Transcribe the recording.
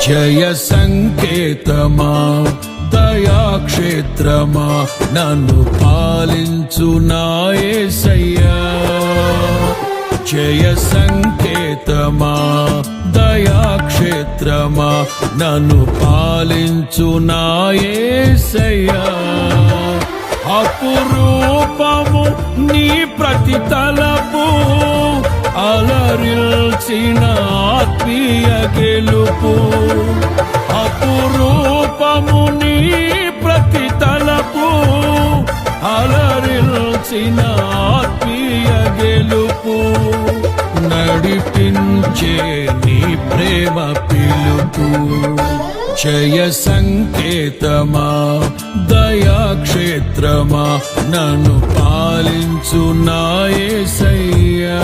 జయ సంకేతమా దయాక్షేత్రమా నన్ను పాలించు నా యేసయ్యా. జయ సంకేతమా దయాక్షేత్రమా నన్ను పాలించు నా యేసయ్యా. అపురూపము నీ ప్రతి తలపు అలరిల్చిన ఆత్మీయ గెలుపు. అపురూపము నీ ప్రతి తలపు అలరిల్చిన ఆత్మీయ గెలుపు. నడిపించే నీ ప్రేమ పిలుపు. జయ సంకేతమా దయాక్షేత్రమా నన్ను పాలించు నా యేసయ్యా.